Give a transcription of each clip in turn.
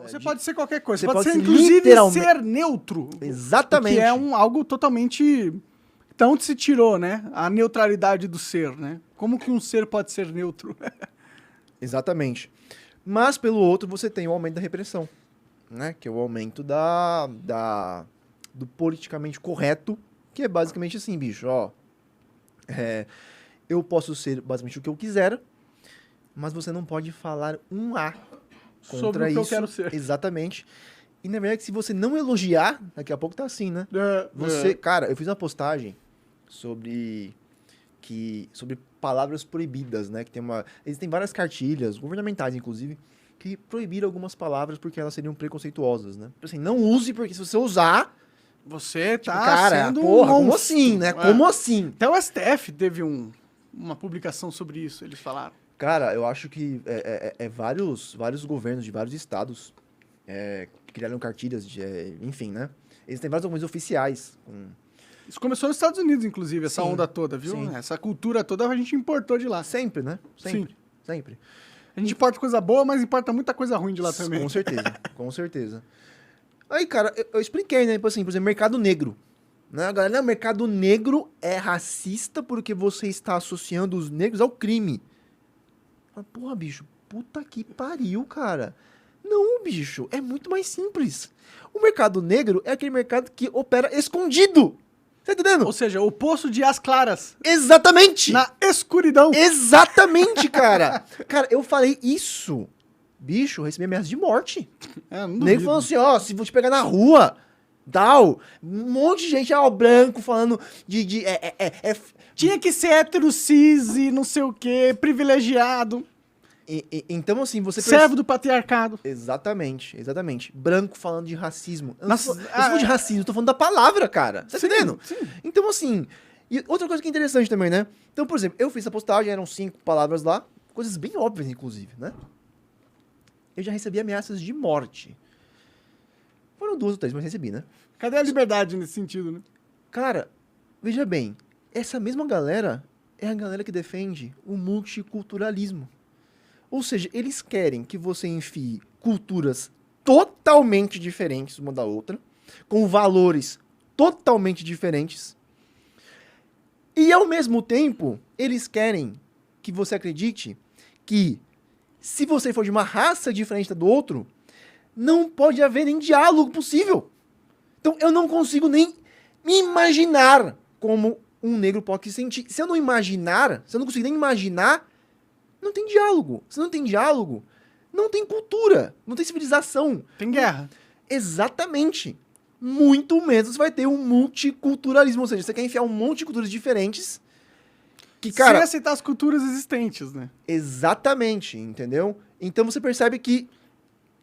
Você pode ser qualquer coisa. Você Você pode pode ser, ser inclusive, literalmente- ser neutro. Exatamente. Que é algo totalmente... Então se tirou, né? A neutralidade do ser, né? Como que um ser pode ser neutro? Exatamente. Mas, pelo outro, você tem o aumento da repressão, né? Que é o aumento do politicamente correto, que é basicamente assim, bicho, ó. Eu posso ser basicamente o que eu quiser, mas você não pode falar um A contra Sobre o que eu isso. quero ser. Exatamente. E na verdade, se você não elogiar, daqui a pouco tá assim, né? Cara, eu fiz uma postagem sobre palavras proibidas, né? Existem várias cartilhas, governamentais inclusive, que proibiram algumas palavras porque elas seriam preconceituosas, né? Assim, não use, porque se você usar, Você tá cara, sendo porra, um como monstro. assim, né? Como assim? Até o STF teve uma publicação sobre isso, eles falaram. Cara, eu acho que vários governos de vários estados criaram cartilhas, enfim, né? Existem vários documentos oficiais. Isso começou nos Estados Unidos, inclusive, essa Sim, onda toda, viu? sim. Essa cultura toda a gente importou de lá. Sempre, né? Sempre. Sim. Sempre. A gente importa coisa boa, mas importa muita coisa ruim de lá também. Com certeza, com certeza. Aí, cara, eu expliquei, né? Tipo assim, por exemplo, mercado negro. Né? A galera, não, mercado negro é racista porque você está associando os negros ao crime. Mas, porra, bicho, puta que pariu, cara. Não, bicho, é muito mais simples. O mercado negro é aquele mercado que opera escondido. Tá entendendo? Ou seja, o poço de as claras. Exatamente! Na escuridão. Exatamente, cara! Cara, eu falei isso. Bicho, eu recebi ameaça de morte. Não O nego duvido. falou assim, ó, se vou te pegar na rua, tal. Um monte de gente, branco, falando Tinha que ser hétero, cis e não sei o quê, privilegiado, então, assim, você... servo do patriarcado. Exatamente, exatamente. Branco falando de racismo. Eu Nossa, não tô falando de racismo, eu tô falando da palavra, cara. Tá Sim, entendendo? sim. Então, assim... E outra coisa que é interessante também, né? Então, por exemplo, eu fiz a postagem, eram 5 palavras lá, coisas bem óbvias, inclusive, né? Eu já recebi ameaças de morte. Foram 2 ou 3, mas recebi, né? Cadê a liberdade nesse sentido, né? Cara, veja bem, essa mesma galera é a galera que defende o multiculturalismo. Ou seja, eles querem que você enfie culturas totalmente diferentes uma da outra, com valores totalmente diferentes, e ao mesmo tempo, eles querem que você acredite que se você for de uma raça diferente da do outro, não pode haver nem diálogo possível. Então eu não consigo nem me imaginar como um negro pode se sentir. Se eu não conseguir nem imaginar, não tem diálogo. Se não tem diálogo, não tem cultura, não tem civilização. Tem guerra. Exatamente. Muito menos vai ter um multiculturalismo. Ou seja, você quer enfiar um monte de culturas diferentes que, cara... Sem aceitar as culturas existentes, né? Exatamente, entendeu? Então você percebe que...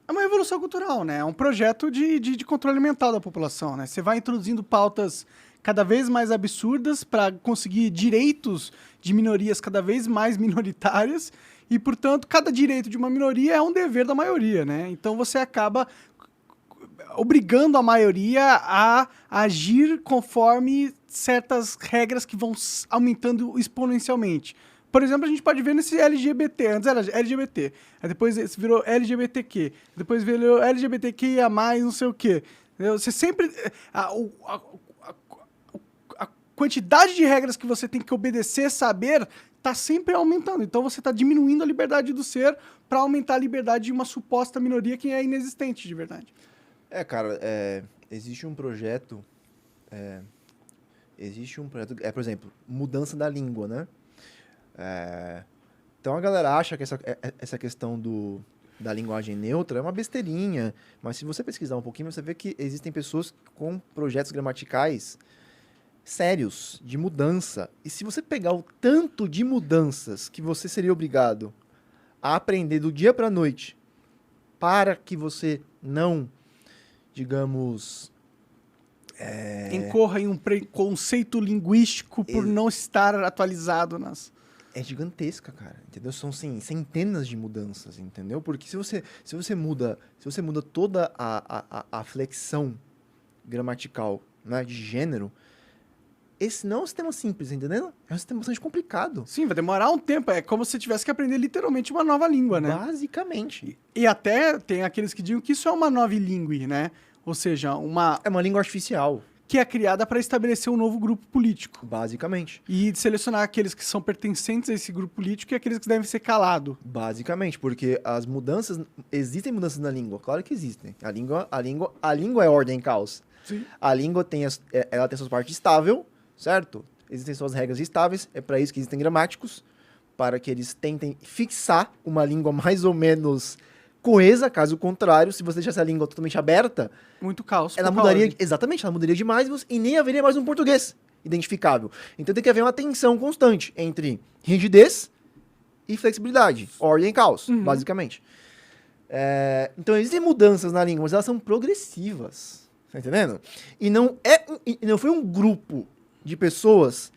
É uma revolução cultural, né? É um projeto de controle mental da população, né? Você vai introduzindo pautas cada vez mais absurdas para conseguir direitos de minorias cada vez mais minoritárias e, portanto, cada direito de uma minoria é um dever da maioria, né? Então você acaba obrigando a maioria a agir conforme certas regras que vão aumentando exponencialmente. Por exemplo, a gente pode ver nesse LGBT. Antes era LGBT. Aí depois virou LGBTQ. Depois virou LGBTQIA+, não sei o quê. Você sempre... A quantidade de regras que você tem que obedecer, saber, tá sempre aumentando. Então você tá diminuindo a liberdade do ser para aumentar a liberdade de uma suposta minoria que é inexistente de verdade. Cara, existe um projeto... por exemplo, mudança da língua, né? Então a galera acha que essa questão da linguagem neutra é uma besteirinha, mas se você pesquisar um pouquinho, você vê que existem pessoas com projetos gramaticais sérios de mudança. E se você pegar o tanto de mudanças que você seria obrigado a aprender do dia para a noite para que você não, digamos... incorra em um preconceito linguístico por não estar atualizado nas... É gigantesca, cara, entendeu? São, sim, centenas de mudanças, entendeu? Porque se você muda toda a flexão gramatical, né, de gênero, esse não é um sistema simples, entendendo? É um sistema bastante complicado. Sim, vai demorar um tempo. É como se você tivesse que aprender literalmente uma nova língua, né? Basicamente. E até tem aqueles que dizem que isso é uma nova língua, né? Ou seja, É uma língua artificial, que é criada para estabelecer um novo grupo político. basicamente. E selecionar aqueles que são pertencentes a esse grupo político e aqueles que devem ser calados. Basicamente, porque as mudanças... Existem mudanças na língua, claro que existem. A língua é ordem e caos. Sim. A língua ela tem suas partes estável, certo? Existem suas regras estáveis, é para isso que existem gramáticos, para que eles tentem fixar uma língua mais ou menos coesa, caso contrário, se você deixasse a língua totalmente aberta, Muito caos. ela pouca mudaria, ordem. exatamente, ela mudaria demais e nem haveria mais um português identificável. Então tem que haver uma tensão constante entre rigidez e flexibilidade, ordem e caos, basicamente. Então existem mudanças na língua, mas elas são progressivas, tá entendendo? E não foi um grupo de pessoas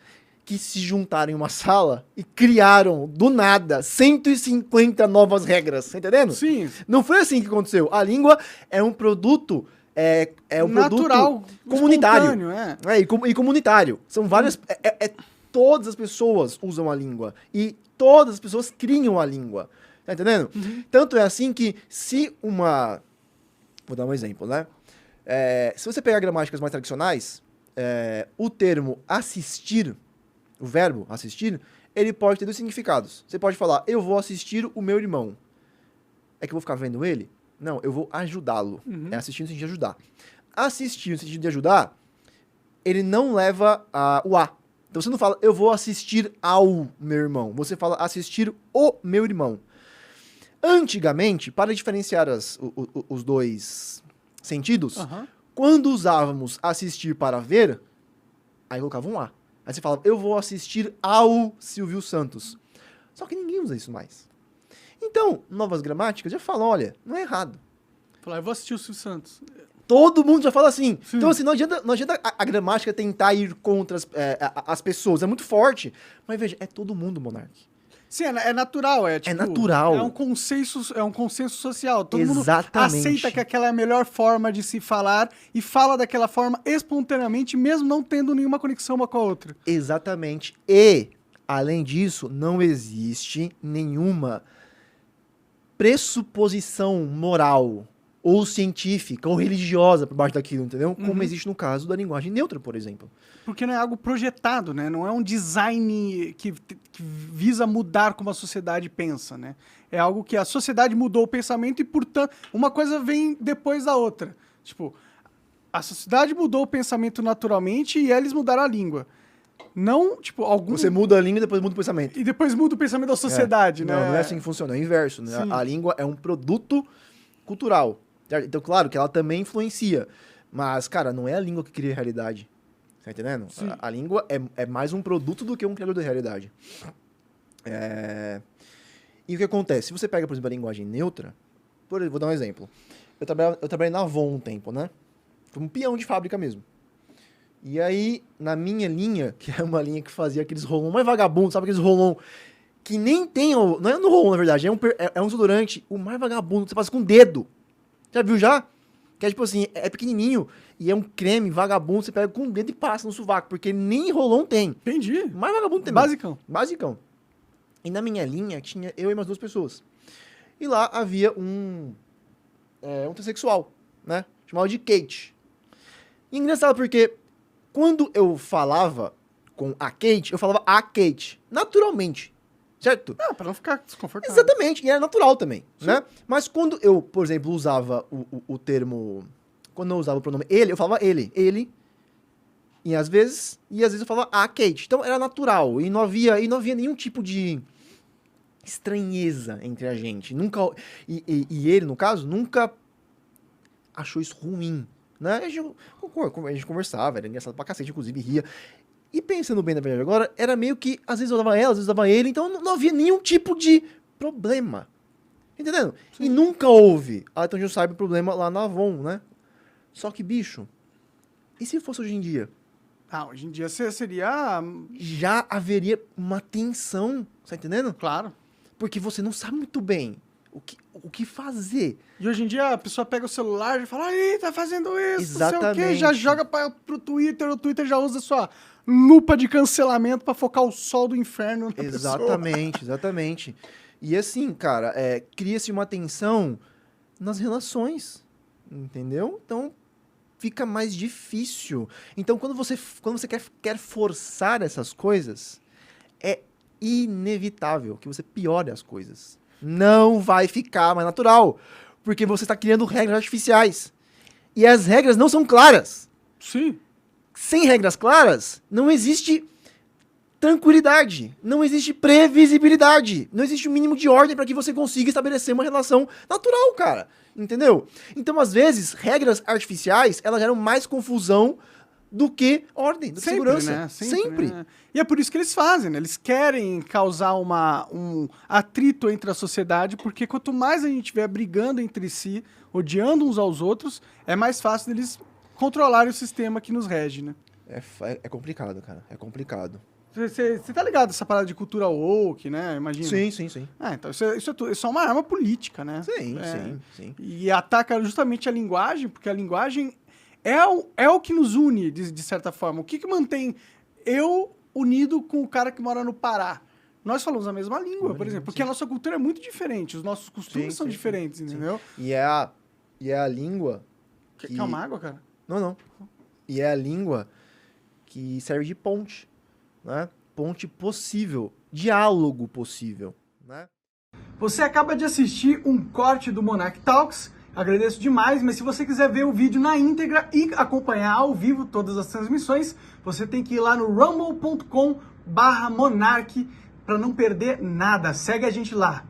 que se juntaram em uma sala e criaram, do nada, 150 novas regras, tá entendendo? Sim. Não foi assim que aconteceu. A língua é um produto... É um Natural. produto comunitário. Espontâneo, é. E comunitário. São várias... todas as pessoas usam a língua. E todas as pessoas criam a língua. Tá entendendo? Tanto é assim que se uma... Vou dar um exemplo, né? Se você pegar gramáticas mais tradicionais, o termo assistir, o verbo assistir, ele pode ter dois significados. Você pode falar, eu vou assistir o meu irmão. É que eu vou ficar vendo ele? Não, eu vou ajudá-lo. É assistir no sentido de ajudar. Assistir no sentido de ajudar, ele não leva o a. Então você não fala, eu vou assistir ao meu irmão. Você fala assistir o meu irmão. Antigamente, para diferenciar os dois sentidos, quando usávamos assistir para ver, aí colocava um a. Aí você fala, eu vou assistir ao Silvio Santos. Só que ninguém usa isso mais. Então, novas gramáticas já falam, olha, não é errado. Falar, eu vou assistir o Silvio Santos. Todo mundo já fala assim. Sim. Então, assim, não adianta a gramática tentar ir contra as pessoas. É muito forte. Mas veja, é todo mundo, Monark. Sim, é natural. É, tipo, natural. É um consenso social. Todo Exatamente. mundo aceita que aquela é a melhor forma de se falar e fala daquela forma espontaneamente, mesmo não tendo nenhuma conexão uma com a outra. Exatamente. E, além disso, não existe nenhuma pressuposição moral ou científica ou religiosa por baixo daquilo, entendeu? Como existe no caso da linguagem neutra, por exemplo. Porque não é algo projetado, né? Não é um design que visa mudar como a sociedade pensa, né? É algo que a sociedade mudou o pensamento e, portanto, uma coisa vem depois da outra. Tipo, a sociedade mudou o pensamento naturalmente e eles mudaram a língua. Não, tipo, algum... Você muda a língua e depois muda o pensamento. E depois muda o pensamento da sociedade, né? Não é assim que funciona, é o inverso, né? Sim. A língua é um produto cultural. Certo? Então, claro que ela também influencia. Mas, cara, não é a língua que cria a realidade. Tá entendendo? A língua é mais um produto do que um criador da realidade. E o que acontece? Se você pega, por exemplo, a linguagem neutra... Vou dar um exemplo. Eu trabalhei na Avon um tempo, né? Fui um peão de fábrica mesmo. E aí, na minha linha, que é uma linha que fazia aqueles rolão mais vagabundo, sabe aqueles rolão que nem tem... Não é no rolão, na verdade, é um desodorante, o mais vagabundo, que você faz com o dedo. Já viu já? Que é tipo assim, é pequenininho e é um creme vagabundo, você pega com o dedo e passa no sovaco, porque nem rolão tem. Entendi. O mais vagabundo tem. Basicão. Basicão. E na minha linha tinha eu e mais duas pessoas. E lá havia um transexual, né? Chamado de Kate. E engraçado porque quando eu falava com a Kate, eu falava a Kate, naturalmente, certo? Ah, pra não ficar desconfortável. Exatamente, e era natural também, né? Mas quando eu, por exemplo, usava o termo... Quando eu usava o pronome ele, eu falava ele, e às vezes eu falava a Kate. Então era natural, e não havia nenhum tipo de estranheza entre a gente. Nunca, e ele, no caso, nunca achou isso ruim, né? A gente conversava, era engraçado pra cacete, inclusive ria. E pensando bem na verdade agora, era meio que, às vezes eu usava ela, às vezes eu usava ele, então não havia nenhum tipo de problema. Entendendo? Sim. E nunca houve, até onde eu saiba, problema lá na Avon, né? Só que, bicho, e se fosse hoje em dia? Ah, hoje em dia seria... Já haveria uma tensão, tá entendendo? Claro. Porque você não sabe muito bem o que fazer. E hoje em dia a pessoa pega o celular e fala, aí, tá fazendo isso, não sei o quê, Exatamente. já joga pro Twitter, o Twitter já usa sua lupa de cancelamento pra focar o sol do inferno na pessoa. Exatamente. E assim, cara, cria-se uma tensão nas relações, entendeu? Então, fica mais difícil. Então, quando você quer forçar essas coisas, é inevitável que você piore as coisas. Não vai ficar mais natural, porque você está criando regras artificiais. E as regras não são claras. Sim. Sem regras claras, não existe tranquilidade, não existe previsibilidade, não existe o mínimo de ordem para que você consiga estabelecer uma relação natural, cara. Entendeu? Então, às vezes, regras artificiais, elas geram mais confusão do que ordem, do que segurança. Né? Sempre. Né? E é por isso que eles fazem, né? Eles querem causar um atrito entre a sociedade, porque quanto mais a gente estiver brigando entre si, odiando uns aos outros, é mais fácil deles controlarem o sistema que nos rege, né? É complicado, cara. É complicado. Você tá ligado essa parada de cultura woke, né? Imagina. Sim. Então isso é uma arma política, né? Sim. E ataca justamente a linguagem, porque a linguagem é o que nos une, de certa forma. O que mantém eu unido com o cara que mora no Pará? Nós falamos a mesma língua, por exemplo, porque a nossa cultura é muito diferente, os nossos costumes são diferentes, entendeu? E é a língua... Quer uma água, cara? Não. E é a língua que serve de ponte, né? Ponte possível, diálogo possível, né? Você acaba de assistir um corte do Monarch Talks, agradeço demais, mas se você quiser ver o vídeo na íntegra e acompanhar ao vivo todas as transmissões, você tem que ir lá no rumble.com/monarch para não perder nada. Segue a gente lá.